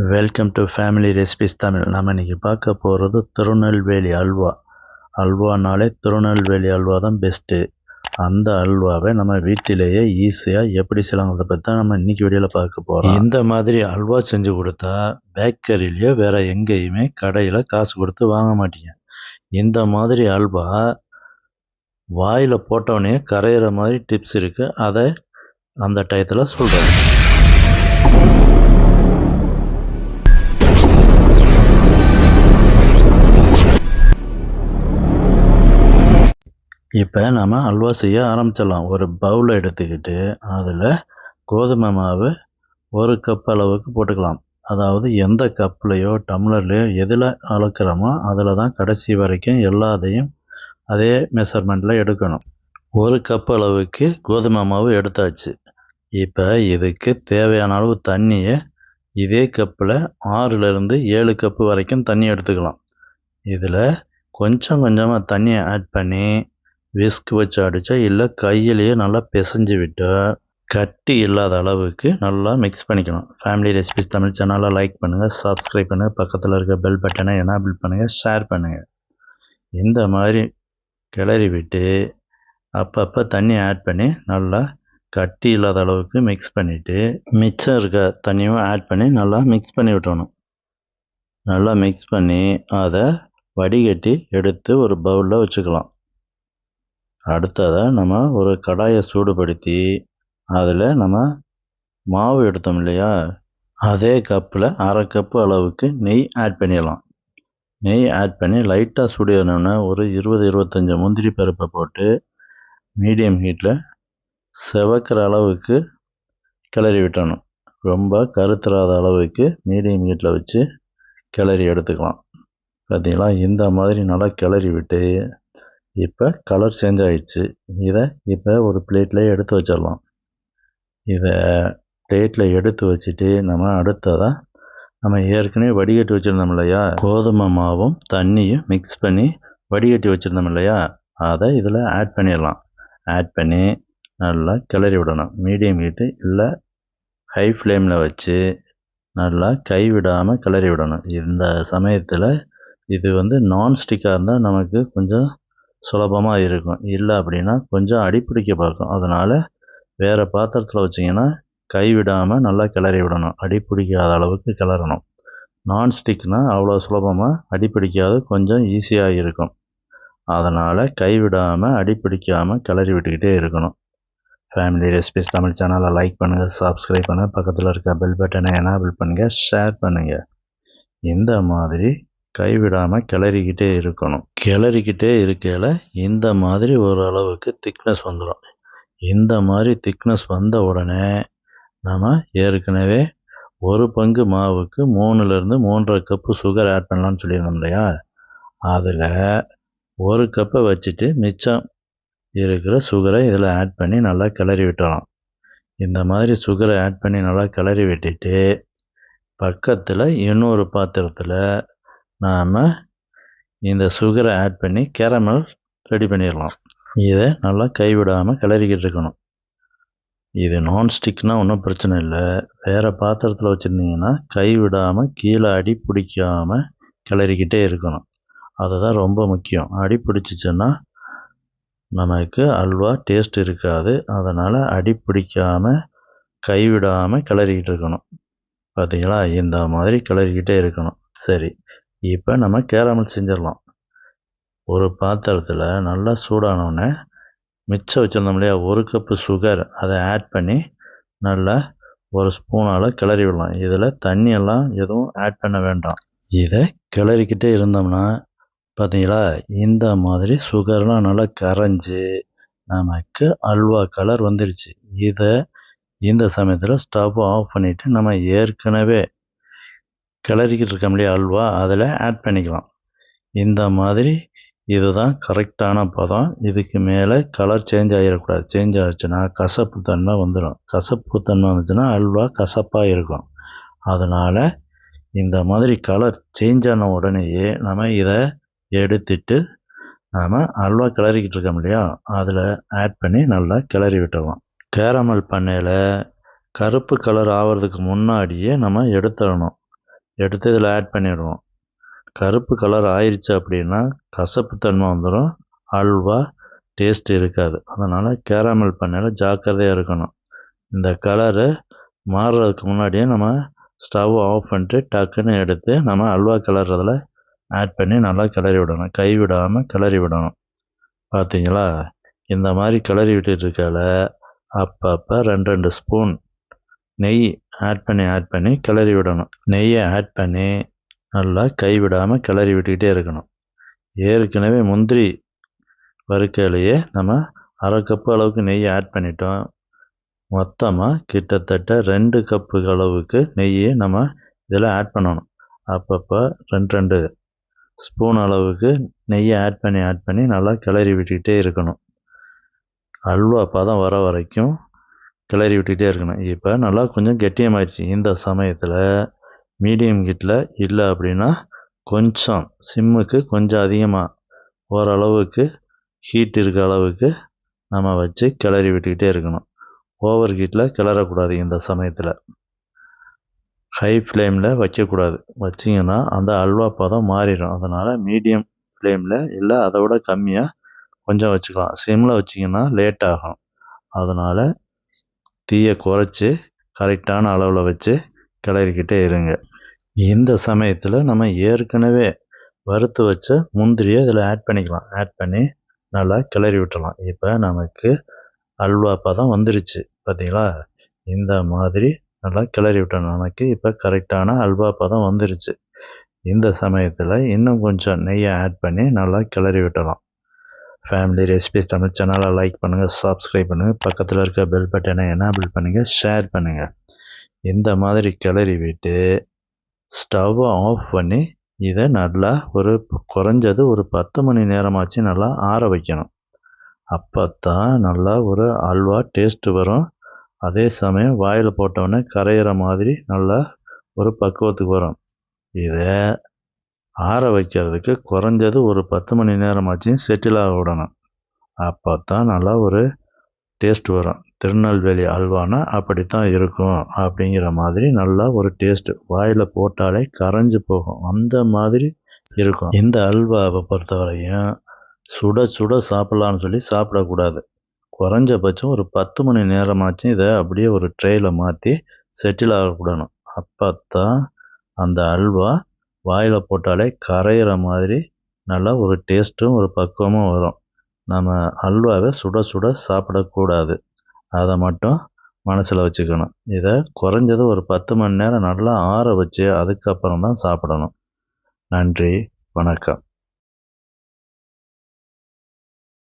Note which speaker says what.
Speaker 1: Welcome to family recipes Tamil. நம்ம இன்றைக்கி பார்க்க போகிறது திருநெல்வேலி அல்வா. அல்வானாலே திருநெல்வேலி அல்வா தான் பெஸ்ட்டு. அந்த அல்வாவை நம்ம வீட்டிலேயே ஈஸியாக எப்படி செய்யலாங்கிறத பற்றி தான் நம்ம இன்றைக்கி வீடியோவில் பார்க்க போகிறோம். இந்த மாதிரி அல்வா செஞ்சு கொடுத்தா பேக்கரிலேயோ வேறு எங்கேயுமே கடையில் காசு கொடுத்து வாங்க மாட்டீங்க. இந்த மாதிரி அல்வா வாயில் போட்டவொடனே கரையிற மாதிரி டிப்ஸ் இருக்குது. அதை அந்த டயத்தில் சொல்கிறேன். இப்போ நம்ம அல்வா செய்ய ஆரம்பிச்சிடலாம். ஒரு பவுலை எடுத்துக்கிட்டு அதில் கோதுமை மாவு 1 கப் அளவுக்கு போட்டுக்கலாம். அதாவது எந்த கப்லையோ டம்ளர்லையோ எதில் அளக்கிறோமோ அதில் தான் கடைசி வரைக்கும் எல்லாத்தையும் அதே மெஷர்மெண்ட்டில் எடுக்கணும். 1 கப் அளவுக்கு கோதுமை மாவு எடுத்தாச்சு. இப்போ இதுக்கு தேவையான அளவு தண்ணியை இதே கப்பில் 6லேருந்து 7 கப்பு வரைக்கும் தண்ணி எடுத்துக்கலாம். இதில் கொஞ்சம் கொஞ்சமாக தண்ணியை ஆட் பண்ணி விஸ்க் வச்சு அடித்தா இல்லை கையிலேயே நல்லா பிசைஞ்சு விட்டு கட்டி இல்லாத அளவுக்கு நல்லா மிக்ஸ் பண்ணிக்கணும். ஃபேமிலி ரெசிபிஸ் தமிழ் சேனலை லைக் பண்ணுங்கள், சப்ஸ்கிரைப் பண்ணுங்கள், பக்கத்தில் இருக்க பெல் பட்டனை எனேபிள் பண்ணுங்கள், ஷேர் பண்ணுங்கள். இந்த மாதிரி கிளறி விட்டு அப்பப்போ தண்ணி ஆட் பண்ணி நல்லா கட்டி இல்லாத அளவுக்கு மிக்ஸ் பண்ணிவிட்டு மிச்சம் இருக்க தண்ணியும் ஆட் பண்ணி நல்லா மிக்ஸ் பண்ணி விட்டணும். நல்லா மிக்ஸ் பண்ணி அதை வடிகட்டி எடுத்து ஒரு பவுலில் வச்சுக்கலாம். அடுத்ததாக நம்ம ஒரு கடாயை சூடுபடுத்தி அதில் நம்ம மாவு எடுத்தோம் இல்லையா, அதே கப்பில் 1/2 கப்பு அளவுக்கு நெய் ஆட் பண்ணிடலாம். நெய் ஆட் பண்ணி லைட்டாக சூடினோன்னா ஒரு 20-25 முந்திரி பருப்பை போட்டு மீடியம் ஹீட்டில் செவக்கிற அளவுக்கு கிளறி விட்டணும். ரொம்ப கருத்துறாத அளவுக்கு மீடியம் ஹீட்டில் வச்சு கிளறி எடுத்துக்கலாம். பார்த்தீங்களா, இந்த மாதிரி நல்லா கிளறி விட்டு இப்போ கலர் சேஞ்ச் ஆகிடுச்சு. இதை இப்போ ஒரு பிளேட்டில் எடுத்து வச்சிடலாம். இதை பிளேட்டில் எடுத்து வச்சுட்டு நம்ம அடுத்ததாக நம்ம ஏற்கனவே வடிகட்டி வச்சுருந்தோம் இல்லையா, கோதுமை மாவும் தண்ணியும் மிக்ஸ் பண்ணி வடிகட்டி வச்சுருந்தோம் இல்லையா, அதை இதில் ஆட் பண்ணிடலாம். ஆட் பண்ணி நல்லா கிளறி விடணும். மீடியம் ஹீட்டு இல்லை ஹை ஃப்ளேமில் வச்சு நல்லா கைவிடாமல் கிளறி விடணும். இந்த சமயத்தில் இது நான்ஸ்டிக்காக இருந்தால் நமக்கு கொஞ்சம் சுலபமாக இருக்கும். இல்லை அப்படின்னா கொஞ்சம் அடிப்பிடிக்க பார்க்கும். அதனால் வேறு பாத்திரத்தில் வச்சிங்கன்னா கைவிடாமல் நல்லா கிளறி விடணும். அடிப்பிடிக்காத அளவுக்கு கிளறணும். நான்ஸ்டிக்னால் அவ்வளோ சுலபமாக அடிப்பிடிக்காது, கொஞ்சம் ஈஸியாக இருக்கும். அதனால் கைவிடாமல் அடிப்பிடிக்காமல் கிளறி விட்டுக்கிட்டே இருக்கணும். ஃபேமிலி ரெசிபிஸ் தமிழ் சேனலை லைக் பண்ணுங்கள், சப்ஸ்கிரைப் பண்ணுங்கள், பக்கத்தில் இருக்க பெல் பட்டனை எனேபிள் பண்ணுங்கள், ஷேர் பண்ணுங்கள். இந்த மாதிரி கைவிடாமல் கிளறிக்கிட்டே இருக்கணும். கிளறிக்கிட்டே இருக்கையில் இந்த மாதிரி ஓரளவுக்கு திக்னஸ் வந்துடும். இந்த மாதிரி திக்னஸ் வந்த உடனே நம்ம ஏற்கனவே 1 பங்கு மாவுக்கு 3லேருந்து 3.5 கப்பு சுகர் ஆட் பண்ணலான்னு சொல்லியிருந்தோம் இல்லையா, அதில் 1 கப்பை வச்சுட்டு மிச்சம் இருக்கிற சுகரை இதில் ஆட் பண்ணி நல்லா கிளறி விட்டுறலாம். இந்த மாதிரி சுகரை ஆட் பண்ணி நல்லா கிளறி விட்டுட்டு பக்கத்தில் இன்னொரு பாத்திரத்தில் நாம் இந்த சுகரை ஆட் பண்ணி கேரமல் ரெடி பண்ணிடலாம். இதை நல்லா கைவிடாமல் கிளறிக்கிட்டு இருக்கணும். இது நான்ஸ்டிக்னால் ஒன்றும் பிரச்சனை இல்லை. வேறு பாத்திரத்தில் வச்சுருந்தீங்கன்னா கைவிடாமல் கீழே அடி பிடிக்காமல் கிளறிக்கிட்டே இருக்கணும். அதுதான் ரொம்ப முக்கியம். அடி பிடிச்சிச்சுன்னா நமக்கு அல்வா டேஸ்ட் இருக்காது. அதனால் அடி பிடிக்காமல் கைவிடாமல் கிளறிக்கிட்டு இருக்கணும். பார்த்தீங்களா, இந்த மாதிரி கிளறிக்கிட்டே இருக்கணும். சரி, இப்போ நம்ம கேரமல் செஞ்சிடலாம். ஒரு பாத்திரத்தில் நல்லா சூடானோடனே மிச்சம் வச்சுருந்தோம் இல்லையா 1 கப்பு சுகர், அதை ஆட் பண்ணி நல்லா ஒரு ஸ்பூனால் கிளறி விடலாம். இதில் தண்ணியெல்லாம் எதுவும் ஆட் பண்ண வேண்டாம். இதை கிளறிக்கிட்டே இருந்தோம்னா பார்த்தீங்களா, இந்த மாதிரி சுகர்லாம் நல்லா கரைஞ்சி நமக்கு அல்வா கலர் வந்துடுச்சு. இதை இந்த சமயத்தில் ஸ்டவ் ஆஃப் பண்ணிவிட்டு நம்ம ஏற்கனவே கிளறிக்கிட்டு இருக்கோம் இல்லையா அல்வா, அதில் ஆட் பண்ணிக்கலாம். இந்த மாதிரி இதுதான் கரெக்டான பதம். இதுக்கு மேலே கலர் சேஞ்ச் ஆகிடக்கூடாது. சேஞ்ச் ஆச்சுன்னா கசப்பு தன்மை வந்துடும். கசப்பு தன்மை வந்துச்சுன்னா அல்வா கசப்பாக இருக்கும். அதனால் இந்த மாதிரி கலர் சேஞ்ச் ஆன உடனேயே நம்ம இதை எடுத்துட்டு நாம் அல்வா கிளறிக்கிட்டு இருக்கோம் இல்லையா, அதில் ஆட் பண்ணி நல்லா கிளறி விட்டுடலாம். கேரமல் பண்ணையில் கருப்பு கலர் ஆகிறதுக்கு முன்னாடியே நம்ம எடுத்துடணும். எடுத்து இதில் ஆட் பண்ணிடுவோம். கருப்பு கலர் ஆயிடுச்சு அப்படின்னா கசப்புத்தன்மை வந்துடும், அல்வா டேஸ்ட் இருக்காது. அதனால் கேரமல் பண்ணையில் ஜாக்கிரதையாக இருக்கணும். இந்த கலரு மாறுறதுக்கு முன்னாடியே நம்ம ஸ்டவ் ஆஃப் பண்ணிட்டு டக்குன்னு எடுத்து நம்ம அல்வா கலர் அதில் ஆட் பண்ணி நல்லா கிளறி விடணும். கை விடாமல் கிளறி விடணும். பார்த்தீங்களா? இந்த மாதிரி கிளறி விட்டுட்டு அப்பப்போ 2 ஸ்பூன் நெய் ஆட் பண்ணி கிளறி விடணும். நெய்யை ஆட் பண்ணி நல்லா கை விடாமல் கிளறி விட்டுக்கிட்டே இருக்கணும். ஏற்கனவே முந்திரி வறுக்கையிலேயே நம்ம 1/2 கப்பு அளவுக்கு நெய் ஆட் பண்ணிட்டோம். மொத்தமாக கிட்டத்தட்ட 2 கப்பு அளவுக்கு நெய்யை நம்ம இதில் ஆட் பண்ணணும். அப்பப்போ 2 ஸ்பூன் அளவுக்கு நெய்யை ஆட் பண்ணி நல்லா கிளறி விட்டுக்கிட்டே இருக்கணும். அல்வா பதம் வர வரைக்கும் கிளறி விட்டுக்கிட்டே இருக்கணும். இப்போ நல்லா கொஞ்சம் கெட்டியமாயிடுச்சு. இந்த சமயத்தில் மீடியம் ஹீட்டில் இல்லை அப்படின்னா கொஞ்சம் சிம்முக்கு கொஞ்சம் அதிகமாக ஓரளவுக்கு ஹீட் இருக்க அளவுக்கு நம்ம வச்சு கிளறி விட்டுக்கிட்டே இருக்கணும். ஓவர் ஹீட்டில் கிளறக்கூடாது. இந்த சமயத்தில் ஹை ஃப்ளேமில் வைக்கக்கூடாது. வச்சிங்கன்னா அந்த அல்வா பதம் மாறிடும். அதனால் மீடியம் ஃப்ளேமில் இல்லை அதை விட கம்மியாக கொஞ்சம் வச்சுக்கலாம். சிம்மில் வச்சிங்கன்னா லேட் ஆகும். அதனால் தீயை குறைச்சி கரெக்டான அளவில் வச்சு கிளறிக்கிட்டே இருங்க. இந்த சமயத்தில் நம்ம ஏற்கனவே வறுத்து வச்ச முந்திரியை இதில் ஆட் பண்ணிக்கலாம். ஆட் பண்ணி நல்லா கிளறி விட்டுறலாம். இப்போ நமக்கு அல்வா பதம் வந்துருச்சு. பார்த்தீங்களா? இந்த மாதிரி நல்லா கிளறி விட்டணும். நமக்கு இப்போ கரெக்டான அல்வா பதம் வந்துருச்சு. இந்த சமயத்தில் இன்னும் கொஞ்சம் நெய்யை ஆட் பண்ணி நல்லா கிளறி விட்டலாம். ஃபேமிலி ரெசிபிஸ் தமிழ் சேனலை லைக் பண்ணுங்கள், சப்ஸ்கிரைப் பண்ணுங்கள், பக்கத்தில் இருக்க பெல் பட்டனை எனேபிள் பண்ணுங்கள், ஷேர் பண்ணுங்கள். இந்த மாதிரி கிளறி விட்டு ஸ்டவ்வை ஆஃப் பண்ணி இதை நல்லா குறைஞ்சது ஒரு 10 மணி நேரமாச்சு நல்லா ஆற வைக்கணும். அப்போ தான் நல்லா ஒரு அல்வா டேஸ்ட்டு வரும். அதே சமயம் வாயில் போட்டோன்னே கரையிற மாதிரி நல்லா ஒரு பக்குவத்துக்கு வரும். இதை ஆற வைக்கிறதுக்கு குறைஞ்சது ஒரு 10 மணி நேரமாச்சும் செட்டில் ஆக விடணும். அப்போ தான் நல்லா ஒரு டேஸ்ட் வரும். திருநெல்வேலி அல்வானா அப்படித்தான் இருக்கும் அப்படிங்கிற மாதிரி நல்லா ஒரு டேஸ்ட்டு. வாயில் போட்டாலே கரைஞ்சி போகும். அந்த மாதிரி இருக்கும். இந்த அல்வாவை பொறுத்தவரையும் சுட சுட சாப்பிட்லான்னு சொல்லி சாப்பிடக்கூடாது. குறைஞ்சபட்சம் ஒரு 10 மணி நேரமாச்சும் இதை அப்படியே ஒரு ட்ரேயில் மாற்றி செட்டில் ஆகக்கூடணும். அப்போ தான் அந்த அல்வா வாயில் போட்டாலே கரையிற மாதிரி நல்லா ஒரு டேஸ்ட்டும் ஒரு பக்குவமும் வரும். நம்ம அல்வாவை சுட சுட சாப்பிடக்கூடாது. அதை மட்டும் மனசில் வச்சுக்கணும். இதை குறைஞ்சது ஒரு 10 மணி நேரம் நல்லா ஆற வச்சு அதுக்கப்புறம் தான் சாப்பிடணும். நன்றி, வணக்கம்.